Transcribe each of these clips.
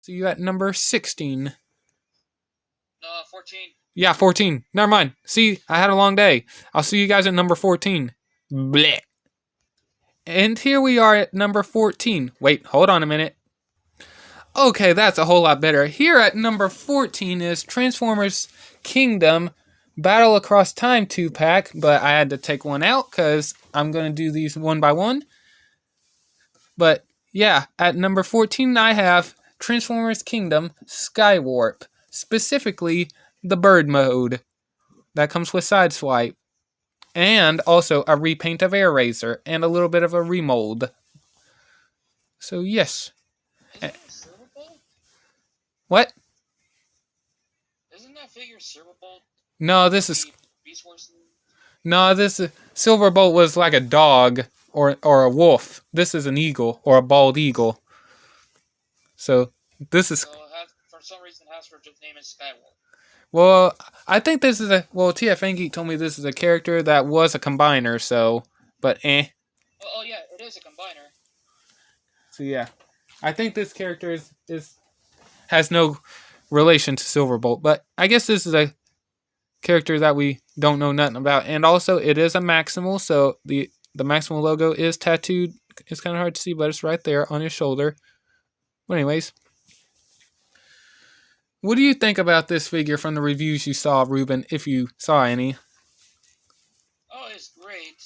See you at number 16. 14. Yeah, 14. Never mind. See, I had a long day. I'll see you guys at number 14. Blech. And here we are at number 14. Wait, hold on a minute. Okay, that's a whole lot better. Here at number 14 is Transformers Kingdom Battle Across Time 2-pack, but I had to take one out because I'm going to do these one by one. But yeah, at number 14 I have Transformers Kingdom Skywarp, specifically the bird mode that comes with Sideswipe, and also a repaint of Air Razor and a little bit of a remold. So yes. Isn't that Silverbolt? What? Isn't that figure Silverbolt? No, this is Beast Wars? no, this is Silverbolt was like a dog or a wolf. This is an eagle or a bald eagle. So this is. So for some reason, Hasbro just named it Skywalker. Well, I think this is a. Well, TFN Geek told me this is a character that was a combiner. So, but Oh yeah, it is a combiner. So yeah, I think this character is has no relation to Silverbolt, but I guess this is a character that we don't know nothing about, and also it is a Maximal, so the Maximal logo is tattooed. It's kind of hard to see, but it's right there on his shoulder. But anyways, what do you think about this figure from the reviews you saw, Ruben, if you saw any? Oh, it's great.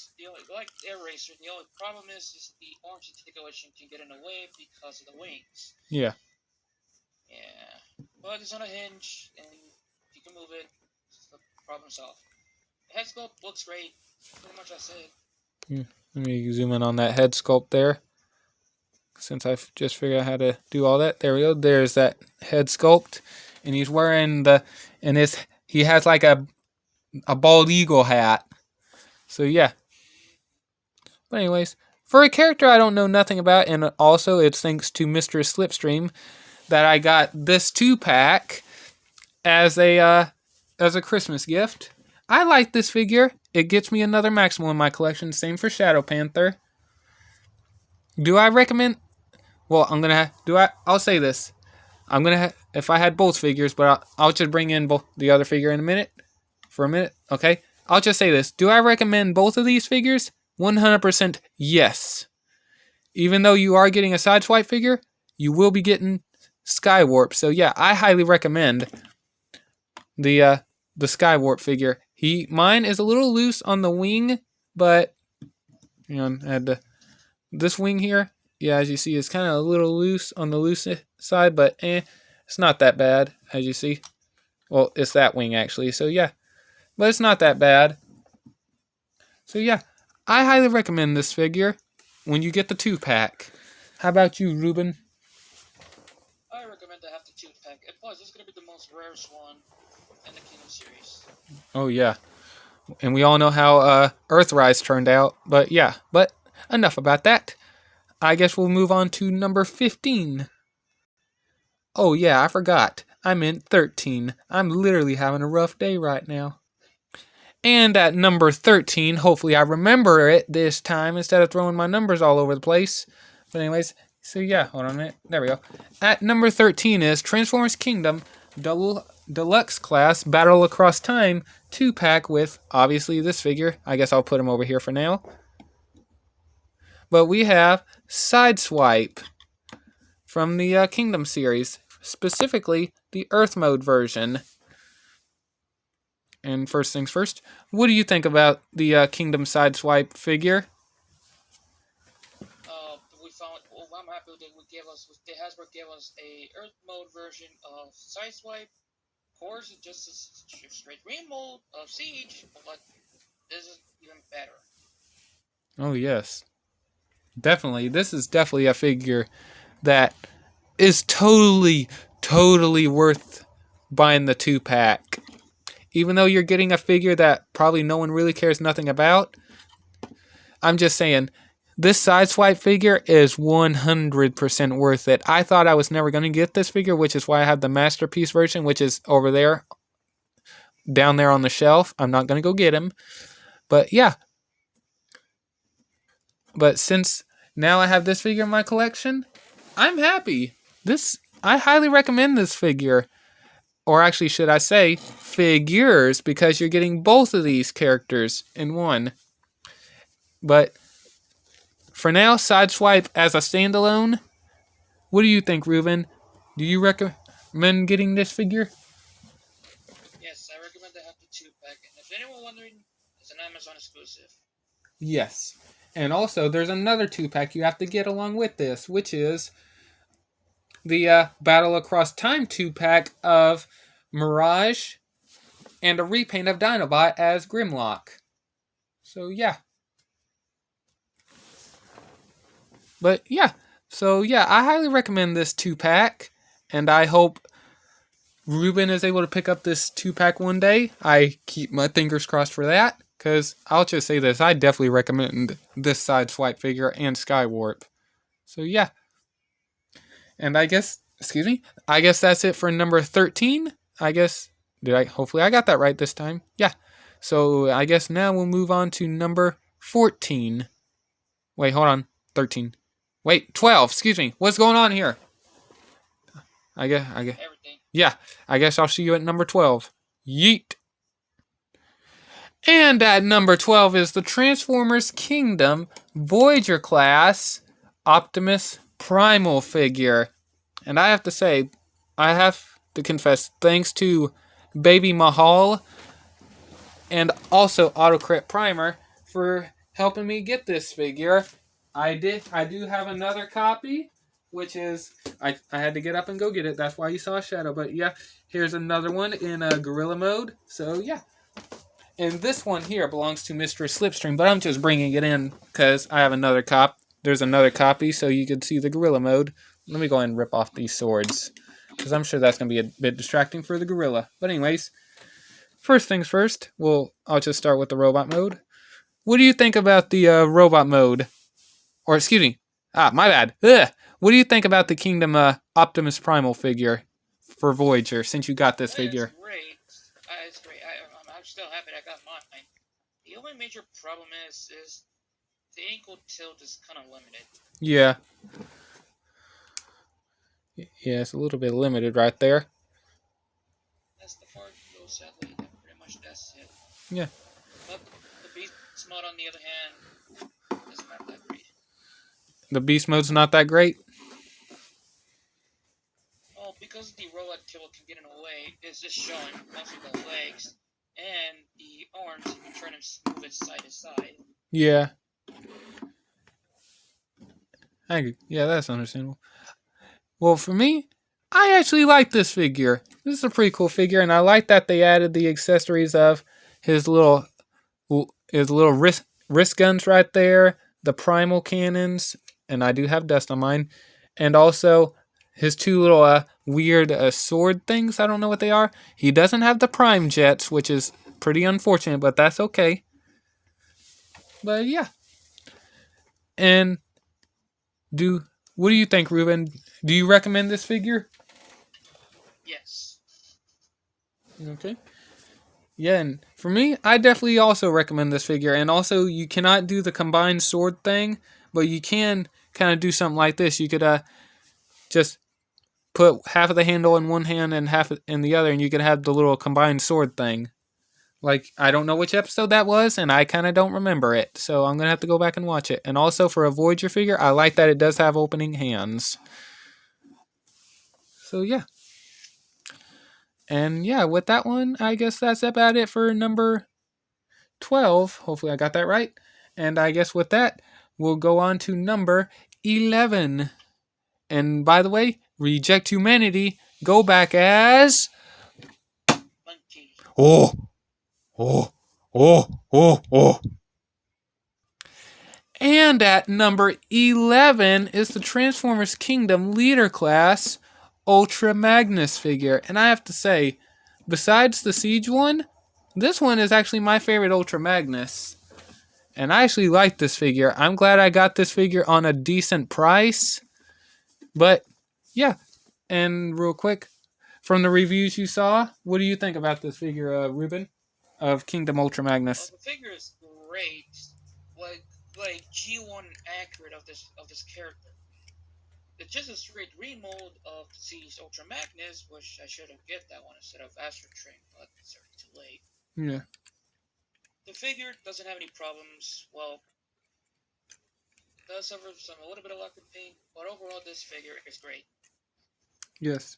Like Air Racer, the only problem is the orange articulation can get in the way because of the wings. Yeah. Yeah. But it's on a hinge, and if you can move it, the problem solved. The head sculpt looks great. Pretty much I said. Let me zoom in on that head sculpt there. Since I've just figured out how to do all that. There we go. There's that head sculpt. And he's wearing he has like a bald eagle hat. So yeah. But anyways, for a character I don't know nothing about, and also it's thanks to Mr. Slipstream that I got this 2-pack as a Christmas gift. I like this figure. It gets me another Maximal in my collection. Same for Shadow Panther. Do I recommend? Well, I'll say this. If I had both figures, but I'll just bring in the other figure in a minute. For a minute, okay? I'll just say this. Do I recommend both of these figures? 100% yes. Even though you are getting a Sideswipe figure, you will be getting Skywarp. So yeah, I highly recommend the Skywarp figure. Mine is a little loose on the wing, but this wing here, yeah, as you see, is kind of a little loose on the loose side, but it's not that bad, as you see. Well, it's that wing actually, so yeah, but it's not that bad. So yeah, I highly recommend this figure when you get the 2-pack. How about you, Ruben? I recommend to have the 2-pack, and plus, it's going to be the most rarest one in the Kingdom series. Oh yeah, and we all know how Earthrise turned out, but yeah, but enough about that. I guess we'll move on to number 15. Oh yeah, I forgot. I meant 13. I'm literally having a rough day right now. And at number 13, hopefully I remember it this time instead of throwing my numbers all over the place. But anyways, so yeah, hold on a minute. There we go. At number 13 is Transformers Kingdom Deluxe Class Battle Across Time 2-pack with, obviously, this figure. I guess I'll put him over here for now. But we have Sideswipe from the Kingdom series, specifically the Earth Mode version. And first things first, what do you think about the Kingdom Sideswipe figure? I'm happy that Hasbro gave us a Earth Mode version of Sideswipe. Of course, it's just a straight remold of Siege, but this is even better. Oh yes, definitely. This is definitely a figure that is totally worth buying the 2-pack. Even though you're getting a figure that probably no one really cares nothing about, I'm just saying, this Sideswipe figure is 100% worth it. I thought I was never going to get this figure, which is why I have the Masterpiece version, which is over there, down there on the shelf. I'm not going to go get him. But yeah. But since now I have this figure in my collection, I'm happy. I highly recommend this figure. Or actually, should I say, figures, because you're getting both of these characters in one. But for now, Sideswipe as a standalone. What do you think, Ruben? Do you recommend getting this figure? Yes, I recommend to have the 2-pack. And if anyone wondering, it's an Amazon exclusive. Yes. And also, there's another 2-pack you have to get along with this, which is the Battle Across Time 2-pack of Mirage and a repaint of Dinobot as Grimlock. So, yeah. But, yeah. So, yeah, I highly recommend this 2-pack. And I hope Ruben is able to pick up this 2-pack one day. I keep my fingers crossed for that. Because I'll just say this, I definitely recommend this Sideswipe figure and Skywarp. So yeah. And I guess that's it for number 13. Hopefully I got that right this time. Yeah. So I guess now we'll move on to number 14. Wait, hold on. 13. Wait, 12, excuse me. What's going on here? I guess. Everything. Yeah, I guess I'll see you at number 12. Yeet. And at number 12 is the Transformers Kingdom Voyager class Optimus Primal figure. And I have to confess, thanks to Baby Mahal and also Autocrit Primer for helping me get this figure. I do have another copy, which is, I had to get up and go get it. That's why you saw a shadow. But yeah, here's another one in gorilla mode. So yeah. And this one here belongs to Mr. Slipstream, but I'm just bringing it in because I have another There's another copy, so you can see the gorilla mode. Let me go ahead and rip off these swords, because I'm sure that's going to be a bit distracting for the gorilla. But anyways, first things first, I'll just start with the robot mode. What do you think about the robot mode? Or excuse me, my bad. Ugh. What do you think about the Kingdom Optimus Primal figure for Voyager, since you got this figure? It's great. It's great. I'm still happy I got mine. The only major problem is the ankle tilt is kind of limited. Yeah. Yeah, it's a little bit limited right there. That's the part, though, sadly. Pretty much that's it. Yeah. But the beast mode, on the other hand, is not that great. The beast mode's not that great? Well, because the robot tilt can get in the way, it's just showing mostly the legs and the arms. You can turn them, move it side to side. Yeah. Yeah, that's understandable. Well, for me, I actually like this figure. This is a pretty cool figure, and I like that they added the accessories of his little wrist guns right there, the primal cannons, and I do have dust on mine, and also his two little weird sword things. I don't know what they are. He doesn't have the prime jets, which is pretty unfortunate, but that's okay. But yeah. And what do you think, Ruben? Do you recommend this figure? Yes. Okay. Yeah, and for me, I definitely also recommend this figure. And also, you cannot do the combined sword thing, but you can kind of do something like this. You could just put half of the handle in one hand and half in the other, and you could have the little combined sword thing. Like, I don't know which episode that was, and I kind of don't remember it. So I'm going to have to go back and watch it. And also, for a Voyager figure, I like that it does have opening hands. So, yeah. And, yeah, with that one, I guess that's about it for number 12. Hopefully I got that right. And I guess with that, we'll go on to number 11. And, by the way, Reject Humanity, go back as... Monkey. Oh! And at number 11 is the Transformers Kingdom Leader Class Ultra Magnus figure. And I have to say, besides the Siege one, this one is actually my favorite Ultra Magnus. And I actually like this figure. I'm glad I got this figure on a decent price. But, yeah. And real quick, from the reviews you saw, what do you think about this figure, Ruben? Of Kingdom Ultra Magnus. Well, the figure is great, like G1 accurate of this character. it's just a straight remold of Siege Ultra Magnus, which I should have get that one instead of Astro Train, but it's already too late. Yeah. The figure doesn't have any problems. Well, does suffer from a little bit of lack of paint, but overall this figure is great. Yes.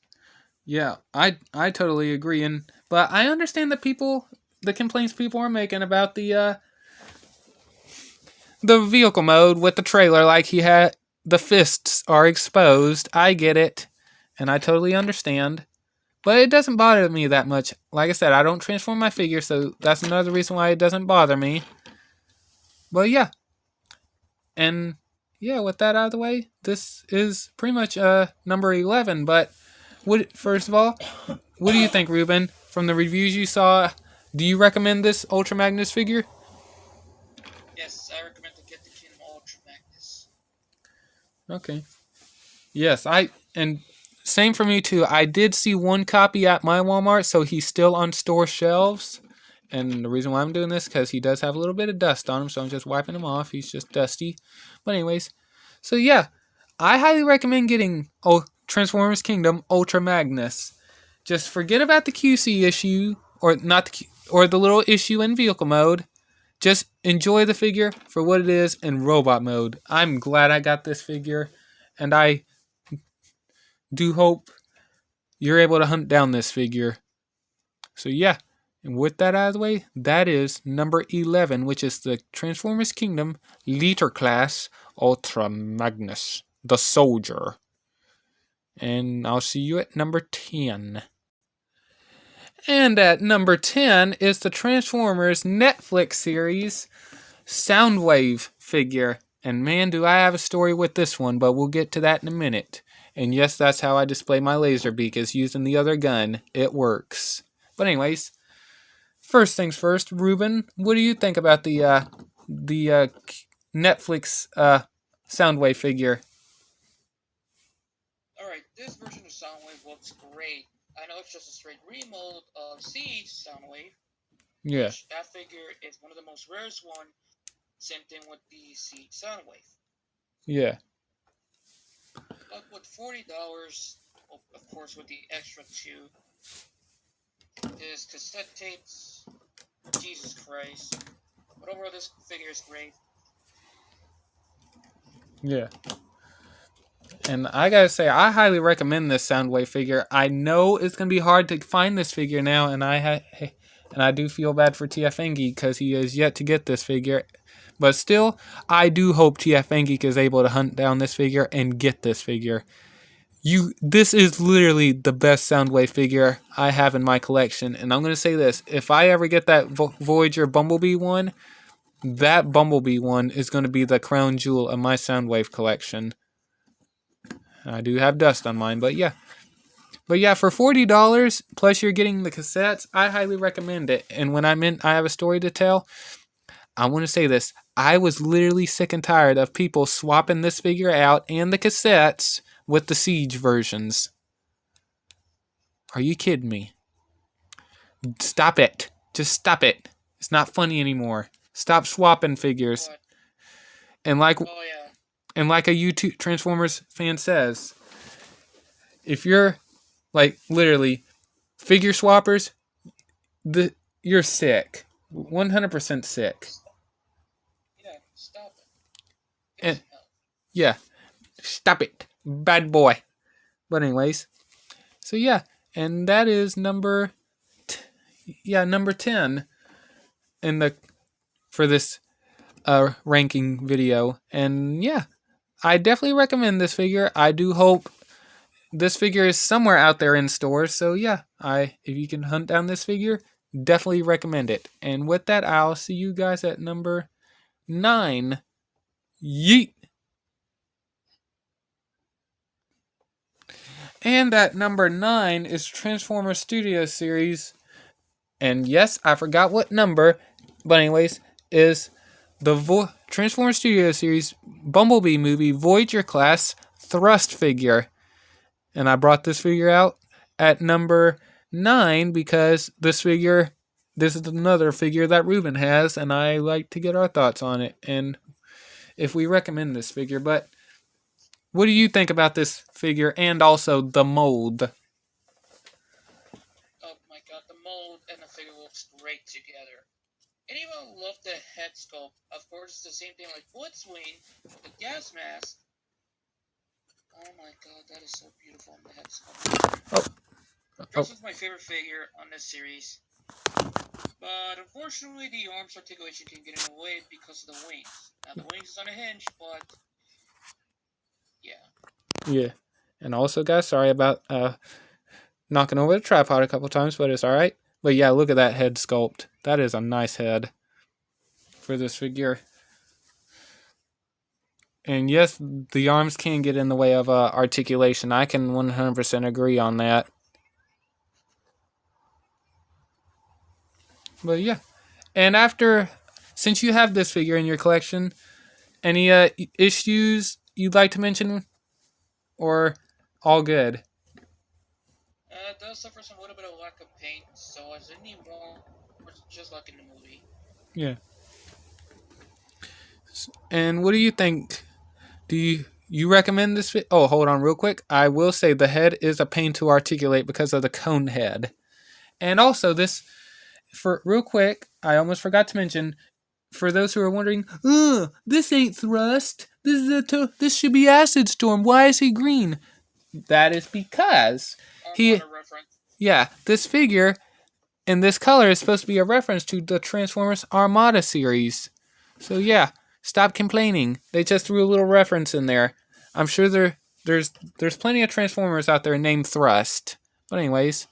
Yeah, I totally agree, but I understand the complaints people are making about the vehicle mode with the trailer, like he had the fists are exposed. I get it, and I totally understand, but it doesn't bother me that much. Like I said, I don't transform my figure, so that's another reason why it doesn't bother me. But yeah, and yeah, with that out of the way, this is pretty much number 11. But first of all, what do you think, Ruben? From the reviews you saw, do you recommend this Ultra Magnus figure? Yes, I recommend to get the Kingdom Ultra Magnus. Okay. Yes, and same for me too. I did see one copy at my Walmart, so he's still on store shelves. And the reason why I'm doing this because he does have a little bit of dust on him, so I'm just wiping him off. He's just dusty. But anyways, so yeah, I highly recommend getting Transformers Kingdom Ultra Magnus. Just forget about the QC issue or not or the little issue in vehicle mode. Just enjoy the figure for what it is in robot mode. I'm glad I got this figure, and I do hope you're able to hunt down this figure. So yeah, and with that out of the way, that is number 11, which is the Transformers Kingdom Liter Class Ultra Magnus, the Soldier. And I'll see you at number 10. And at number 10 is the Transformers Netflix series Soundwave figure. And man, do I have a story with this one, but we'll get to that in a minute. And yes, that's how I display my laser beak, is using the other gun. It works. But anyways, first things first, Ruben, what do you think about the Netflix Soundwave figure? Alright, this version of Soundwave looks great. I know it's just a straight remold of Siege Soundwave. Yeah. Which that figure is one of the most rarest one. Same thing with the Siege Soundwave. Yeah. But with $40, of course with the extra 2, is cassette tapes. Jesus Christ. But overall this figure is great. Yeah. And I gotta say, I highly recommend this Soundwave figure. I know it's gonna be hard to find this figure now, and I do feel bad for TF Engeek because he has yet to get this figure. But still, I do hope TF Engeek is able to hunt down this figure and get this figure. This is literally the best Soundwave figure I have in my collection, and I'm gonna say this: if I ever get that Voyager Bumblebee one, that Bumblebee one is gonna be the crown jewel of my Soundwave collection. I do have dust on mine, but yeah. But yeah, for $40, plus you're getting the cassettes, I highly recommend it. And when I have a story to tell, I want to say this. I was literally sick and tired of people swapping this figure out and the cassettes with the Siege versions. Are you kidding me? Stop it. Just stop it. It's not funny anymore. Stop swapping figures. But, And like... oh yeah. And like a YouTube Transformers fan says, if you're like literally figure swappers, you're sick, 100% sick. Yeah, stop it. And yeah, stop it, bad boy. But anyways, so yeah, and that is number 10 in for this ranking video, and yeah. I definitely recommend this figure. I do hope this figure is somewhere out there in stores. So yeah, if you can hunt down this figure, definitely recommend it. And with that, I'll see you guys at number 9. Yeet! And at number 9 is Transformers Studio Series. And yes, I forgot what number, but anyways, is the Transformers Studio Series Bumblebee movie Voyager class thrust figure. And I brought this figure out at number 9 because this is another figure that Ruben has, and I like to get our thoughts on it and if we recommend this figure. But what do you think about this figure and also the mold? Oh my god, the mold and the figure looks great together. And even love the head sculpt. Of course, it's the same thing like Blitzwing, the gas mask. Oh my god, that is so beautiful on the head sculpt. This is my favorite figure on this series. But unfortunately, the arms articulation can get in the way because of the wings. Now, the wings is on a hinge, but yeah. Yeah. And also, guys, sorry about knocking over the tripod a couple times, but it's alright. But yeah, look at that head sculpt. That is a nice head for this figure. And yes, the arms can get in the way of articulation. I can 100% agree on that. But yeah. And since you have this figure in your collection, any issues you'd like to mention? Or all good? It does suffer some little bit of lack of paint, so as any more, just like in the movie. Yeah. And what do you think? Do you recommend this fit? Oh, hold on real quick. I will say the head is a pain to articulate because of the cone head. And also this, for real quick, I almost forgot to mention, for those who are wondering, this ain't Thrust. This should be Acid Storm. Why is he green? That is because this figure in this color is supposed to be a reference to the Transformers Armada series. So yeah, stop complaining. They just threw a little reference in there. I'm sure there's plenty of Transformers out there named Thrust. But anyways,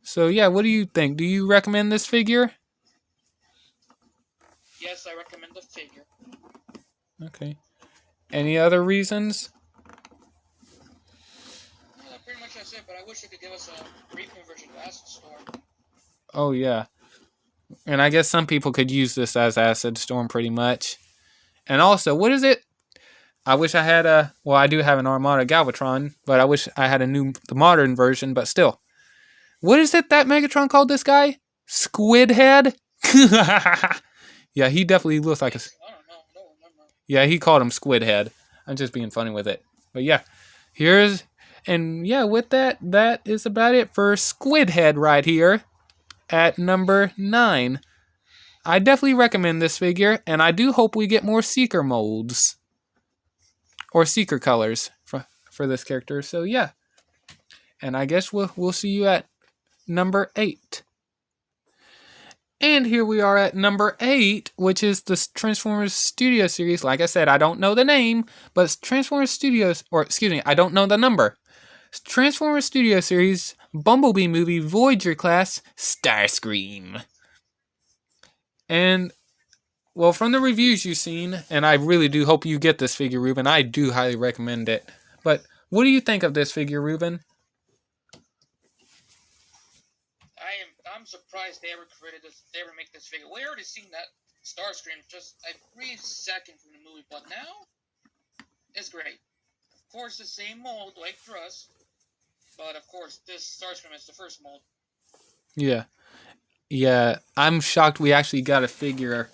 so yeah, what do you think? Do you recommend this figure? Yes, I recommend the figure. Okay. Any other reasons? Well, pretty much that's it, but I wish they could give us a reprint version of Acid Storm. Oh yeah. And I guess some people could use this as Acid Storm pretty much. And also, what is it? I wish I had I do have an Armada Galvatron, but I wish I had the modern version, but still. What is it that Megatron called this guy? Squid Head? Yeah, he definitely looks like I don't remember. Yeah, he called him Squid Head. I'm just being funny with it. But yeah, with that is about it for Squid Head right here at number 9. I definitely recommend this figure, and I do hope we get more Seeker molds. Or Seeker colors for this character. So yeah. And I guess we'll see you at number 8. And here we are at number 8, which is the Transformers Studio series. Like I said, I don't know the name, but Transformers Studios, I don't know the number. Transformers Studio series, Bumblebee movie, Voyager class, Starscream. And well, from the reviews you've seen, and I really do hope you get this figure, Ruben. I do highly recommend it. But what do you think of this figure, Ruben? I'm surprised they ever make this figure. We already seen that Starscream just a brief second from the movie, but now it's great. Of course, the same mold like Thrust, but of course, this Starscream is the first mold. Yeah. I'm shocked we actually got a figure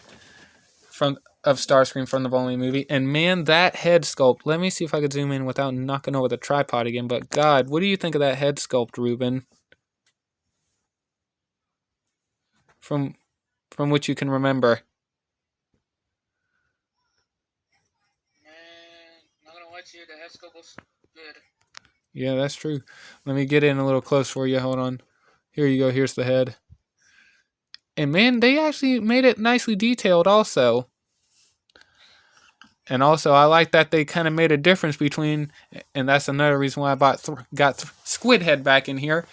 of Starscream from the Bumblebee movie. And man, that head sculpt. Let me see if I could zoom in without knocking over the tripod again. But God, what do you think of that head sculpt, Ruben? From what you can remember. Man, not gonna lie to you, the head sculpt looks good. Yeah, that's true. Let me get in a little close for you. Hold on. Here you go. Here's the head. And man, they actually made it nicely detailed also. And also, I like that they kind of made a difference between, and that's another reason why I got Squid Head back in here.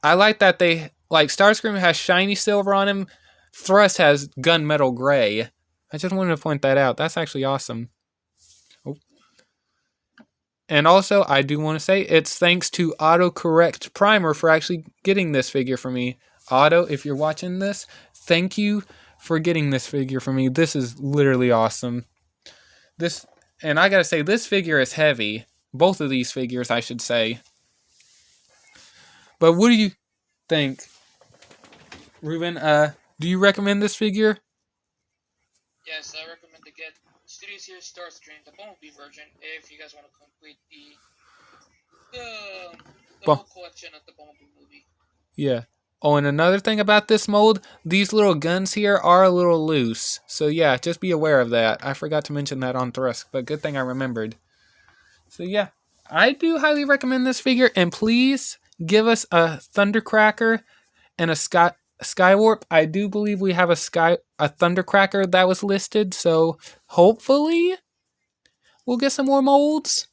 I like that Starscream has shiny silver on him. Thrust has gunmetal gray. I just wanted to point that out. That's actually awesome. Oh. And also, I do want to say it's thanks to Autocorrect Primer for actually getting this figure for me. Otto, if you're watching this, thank you for getting this figure for me. This is literally awesome. And I gotta say, this figure is heavy. Both of these figures, I should say. But what do you think, Ruben? Do you recommend this figure? Yes, I recommend to get series here, Starscream, the Bumblebee version, if you guys want to complete the whole collection of the Bumblebee movie. Yeah. Oh, and another thing about this mold, these little guns here are a little loose. So yeah, just be aware of that. I forgot to mention that on Thrusk, but good thing I remembered. So yeah, I do highly recommend this figure, and please give us a Thundercracker and a Skywarp. I do believe we have a Thundercracker that was listed, so hopefully we'll get some more molds.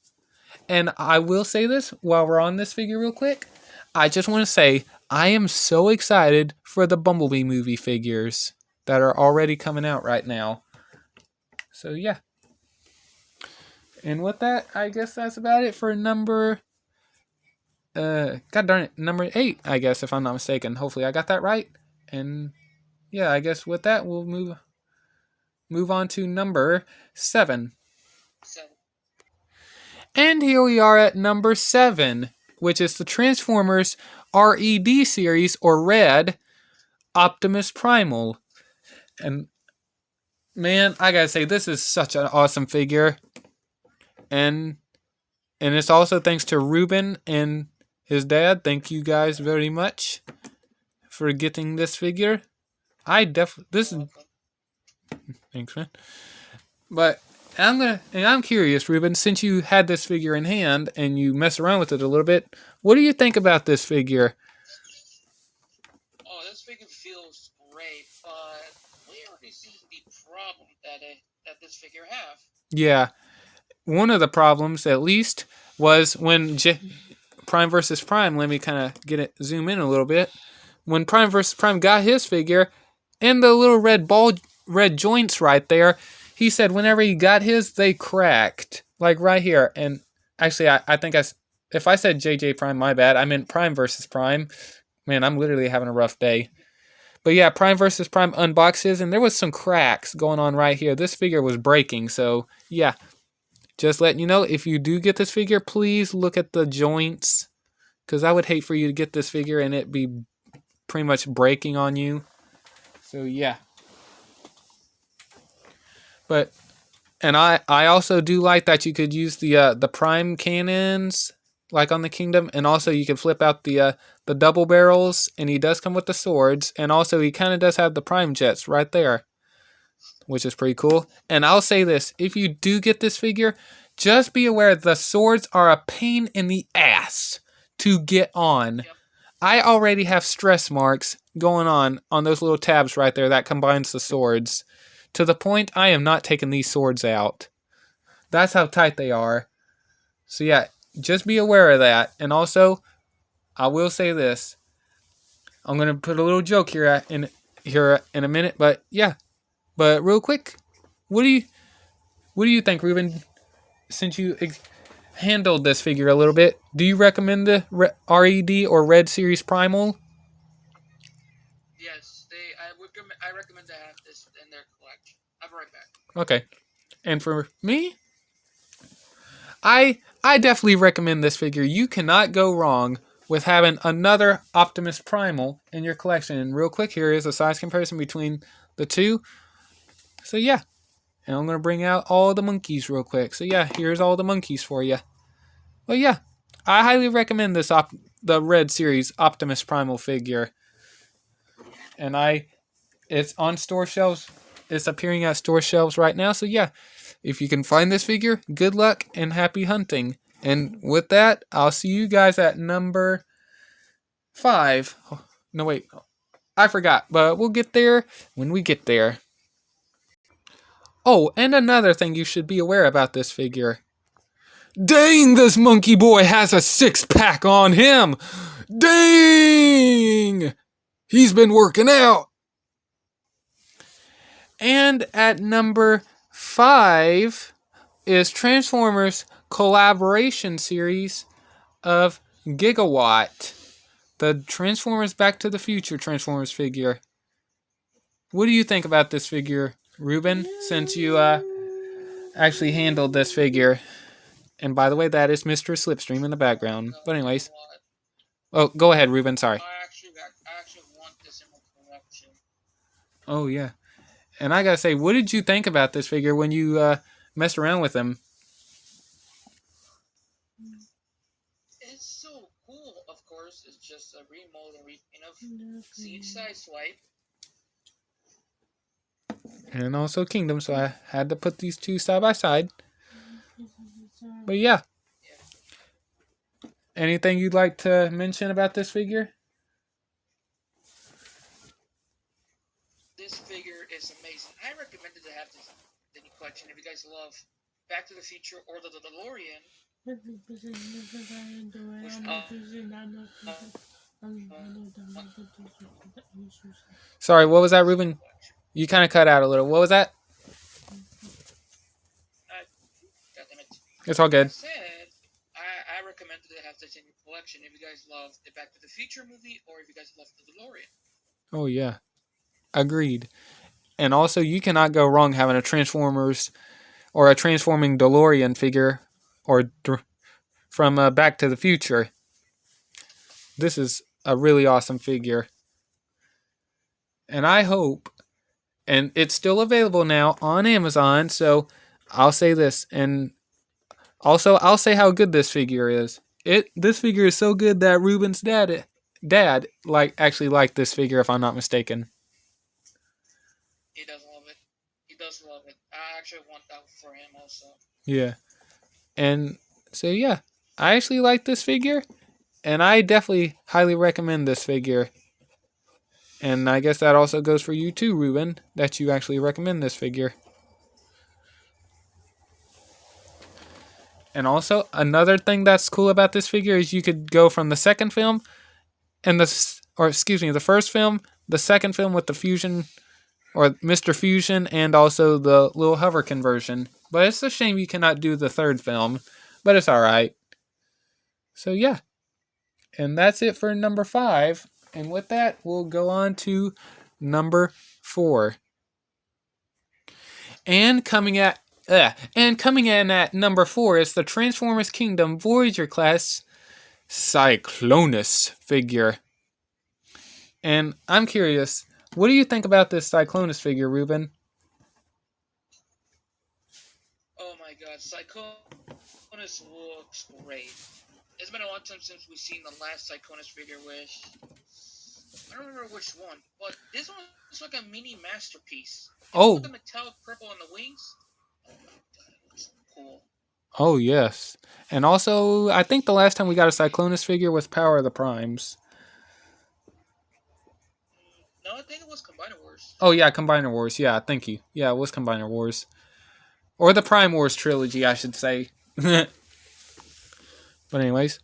And I will say this while we're on this figure real quick. I just want to say I am so excited for the Bumblebee movie figures that are already coming out right now. So yeah. And with that, I guess that's about it for number God darn it, number 8, I guess, if I'm not mistaken. Hopefully I got that right. And yeah, I guess with that we'll move on to number 7. And here we are at number 7, which is the Transformers RED series, or Red, Optimus Primal. And man, I gotta say, this is such an awesome figure. And it's also thanks to Ruben and his dad. Thank you guys very much for getting this figure. Thanks, man. But I'm curious, Ruben, since you had this figure in hand and you mess around with it a little bit, what do you think about this figure? Oh, this figure feels great, but we already see the problem that this figure have. Yeah, one of the problems, at least, was when Prime versus Prime. Let me kind of zoom in a little bit. When Prime versus Prime got his figure, and the little red joints right there, he said whenever he got his, they cracked. Like right here. And actually, I think if I said JJ Prime, my bad. I meant Prime versus Prime. Man, I'm literally having a rough day. But yeah, Prime versus Prime unboxes, and there was some cracks going on right here. This figure was breaking, so yeah. Just letting you know, if you do get this figure, please look at the joints. Because I would hate for you to get this figure and it be pretty much breaking on you. So yeah. And I also do like that you could use the Prime cannons, like on the Kingdom, and also you can flip out the double barrels, and he does come with the swords, and also he kind of does have the Prime jets right there, which is pretty cool. And I'll say this, if you do get this figure, just be aware the swords are a pain in the ass to get on. Yep. I already have stress marks going on those little tabs right there that combines the swords. To the point I am not taking these swords out. That's how tight they are. So yeah, just be aware of that. And also, I will say this. I'm going to put a little joke here in a minute, but yeah. But real quick, what do you think, Ruben? Since you handled this figure a little bit, do you recommend the RED or Red Series Primal? Yes, I recommend to have this in their collection. I'll be right back. Okay. And for me, I definitely recommend this figure. You cannot go wrong with having another Optimus Primal in your collection. And real quick, here is a size comparison between the two. So yeah. And I'm going to bring out all the monkeys real quick. So yeah, here's all the monkeys for you. Well, yeah. I highly recommend this the Red Series Optimus Primal figure. And it's on store shelves. It's appearing at store shelves right now. So yeah, if you can find this figure, good luck and happy hunting. And with that, I'll see you guys at number 5. Oh, no, wait. I forgot, but we'll get there when we get there. Oh, and another thing you should be aware about this figure. Dang, this monkey boy has a 6-pack on him! Dang! He's been working out! And at number 5 is Transformers collaboration series of Gigawatt. The Transformers Back to the Future Transformers figure. What do you think about this figure, Ruben, since you actually handled this figure? And by the way, that is Mr. Slipstream in the background. But anyways. Oh, go ahead, Ruben, sorry. I actually want this in my collection. Oh, yeah. And I gotta say, what did you think about this figure when you messed around with him. It's so cool, of course. It's just a remold and repaint of Siege Sideswipe. And also Kingdom, so I had to put these two side by side. But yeah. Anything you'd like to mention about this figure? This figure is amazing. I recommend to have this in the collection if you guys love Back to the Future or the DeLorean. Sorry, what was that, Ruben? You kind of cut out a little. What was that? It's all good. I recommend to have this in your collection if you guys love the Back to the Future movie or if you guys love the DeLorean. Oh, yeah. Agreed. And also, you cannot go wrong having a Transformers or a transforming DeLorean figure or from Back to the Future. This is a really awesome figure. And I hope, and it's still available now on Amazon, so I'll say this, and also I'll say how good this figure is. This figure is so good that Ruben's dad actually liked this figure, if I'm not mistaken. He does love it. He does love it. I actually want that for him also. Yeah. And so yeah, I actually like this figure, and I definitely highly recommend this figure. And I guess that also goes for you too, Ruben, that you actually recommend this figure. And also, another thing that's cool about this figure is you could go from the second film and the first film, the second film with the Fusion or Mr. Fusion, and also the little hover conversion. But it's a shame you cannot do the third film, but it's alright. So yeah. And that's it for number 5. And with that, we'll go on to number 4. And coming in at number 4 is the Transformers Kingdom Voyager class Cyclonus figure. And I'm curious, what do you think about this Cyclonus figure, Ruben? Oh my god, Cyclonus looks great. It's been a long time since we've seen the last Cyclonus figure, which I don't remember which one, but this one looks like a mini masterpiece. With the metallic purple on the wings. Oh my god, it looks cool. Oh yes, and also I think the last time we got a Cyclonus figure was Power of the Primes. No, I think it was Combiner Wars. Oh yeah, Combiner Wars. Yeah, thank you. Yeah, it was Combiner Wars, or the Prime Wars trilogy, I should say. But anyways,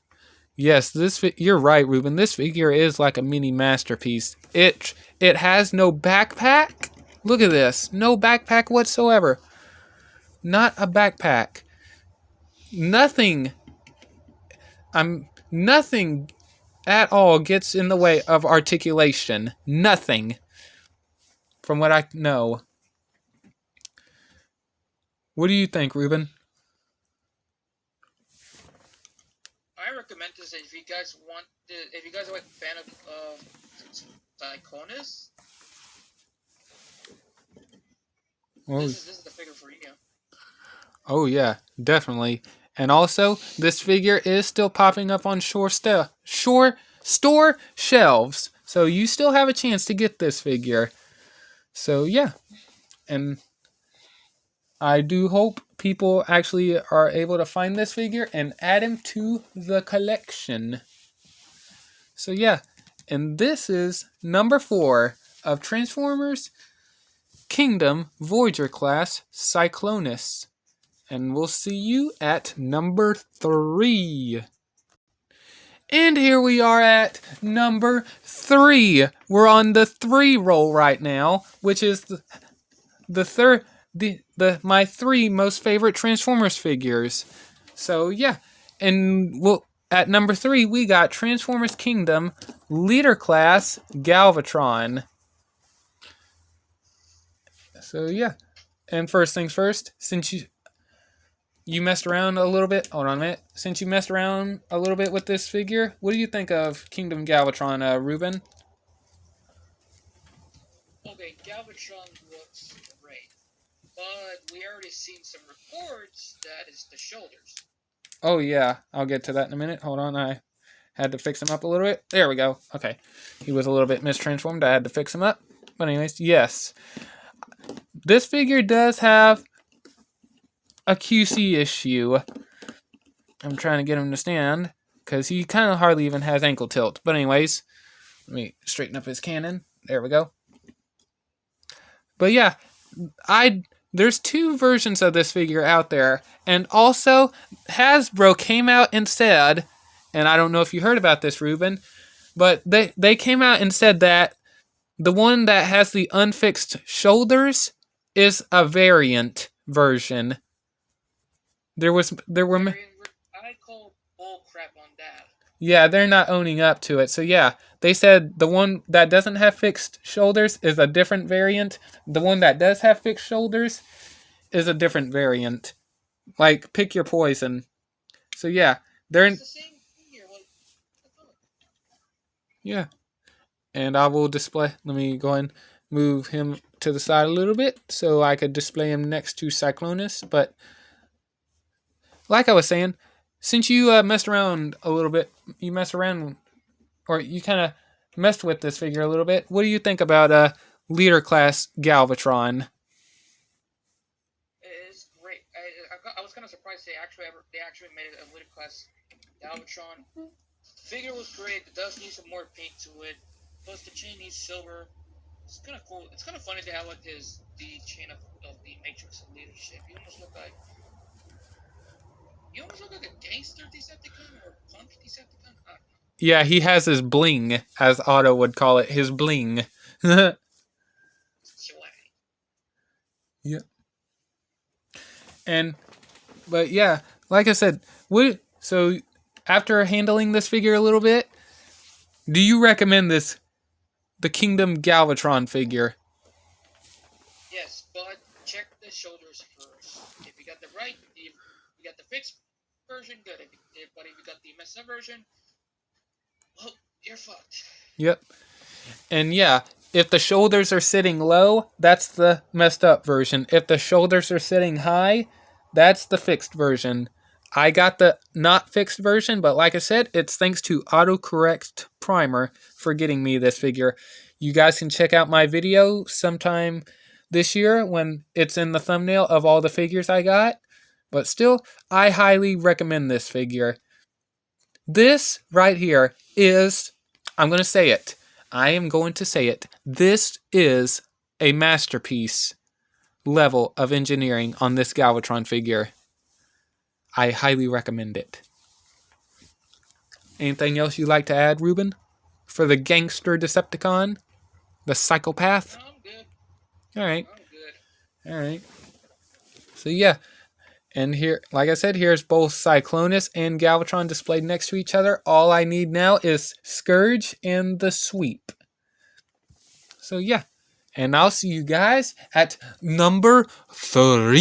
yes, you're right, Ruben. This figure is like a mini masterpiece. It has no backpack. Look at this. No backpack whatsoever. Not a backpack. Nothing at all gets in the way of articulation. Nothing. From what I know. What do you think, Ruben? I recommend this if you guys are a fan of Cyclonus. This is the figure for you. Oh yeah, definitely. And also, this figure is still popping up on store shelves. So you still have a chance to get this figure. So yeah. And I do hope people actually are able to find this figure and add him to the collection. So yeah. And this is number 4 of Transformers Kingdom Voyager class Cyclonus. And we'll see you at number 3. And here we are at number 3. We're on the 3 roll right now, which is my 3 most favorite Transformers figures. So yeah, and at number 3 we got Transformers Kingdom Leader Class Galvatron. So yeah, and first things first, since you messed around a little bit. Hold on a minute. Since you messed around a little bit with this figure, what do you think of Kingdom Galvatron, Ruben? Okay, Galvatron looks great. but we already seen some reports that is the shoulders. Oh, yeah. I'll get to that in a minute. Hold on. I had to fix him up a little bit. There we go. Okay. He was a little bit mistransformed. I had to fix him up. But anyways, yes. This figure does have a QC issue. I'm trying to get him to stand because he kind of hardly even has ankle tilt. But anyways, let me straighten up his cannon. There we go. But yeah, there's 2 versions of this figure out there. And also, Hasbro came out and said, and I don't know if you heard about this, Ruben, but they came out and said that the one that has the unfixed shoulders is a variant version. There were I call bull crap on that. Yeah, they're not owning up to it. So yeah, they said the one that doesn't have fixed shoulders is a different variant. The one that does have fixed shoulders is a different variant. Like, pick your poison. So yeah, they're It's the same figure. yeah. And I will display. Let me go and move him to the side a little bit so I could display him next to Cyclonus. But like I was saying, since you messed around a little bit, you kind of messed with this figure a little bit. What do you think about leader class Galvatron? It's great. I was kind of surprised they actually made it a leader class Galvatron. Figure was great. It does need some more paint to it. Plus the chain needs silver. It's kind of cool. It's kind of funny to have like the chain of the Matrix of leadership. You almost look like a gangster Decepticon or punk Decepticon. I don't know. Yeah, he has his bling, as Otto would call it, his bling. Swag. Yeah. But yeah, like I said, so after handling this figure a little bit, do you recommend the Kingdom Galvatron figure? Yes, but check the shoulders first. If you got if you got the fixed version, good. But if you got the messed up version, well, you're fucked. Yep. And yeah, if the shoulders are sitting low, that's the messed up version. If the shoulders are sitting high, that's the fixed version. I got the not fixed version, but like I said, it's thanks to AutoCorrect Primer for getting me this figure. You guys can check out my video sometime this year when it's in the thumbnail of all the figures I got. But still, I highly recommend this figure. This right here is, I'm going to say it. I am going to say it. This is a masterpiece level of engineering on this Galvatron figure. I highly recommend it. Anything else you'd like to add, Ruben? For the gangster Decepticon? The psychopath? No, I'm good. Alright. I'm good. Alright. So yeah. And here, like I said, here's both Cyclonus and Galvatron displayed next to each other. All I need now is Scourge and the Sweep. So yeah. And I'll see you guys at number 3.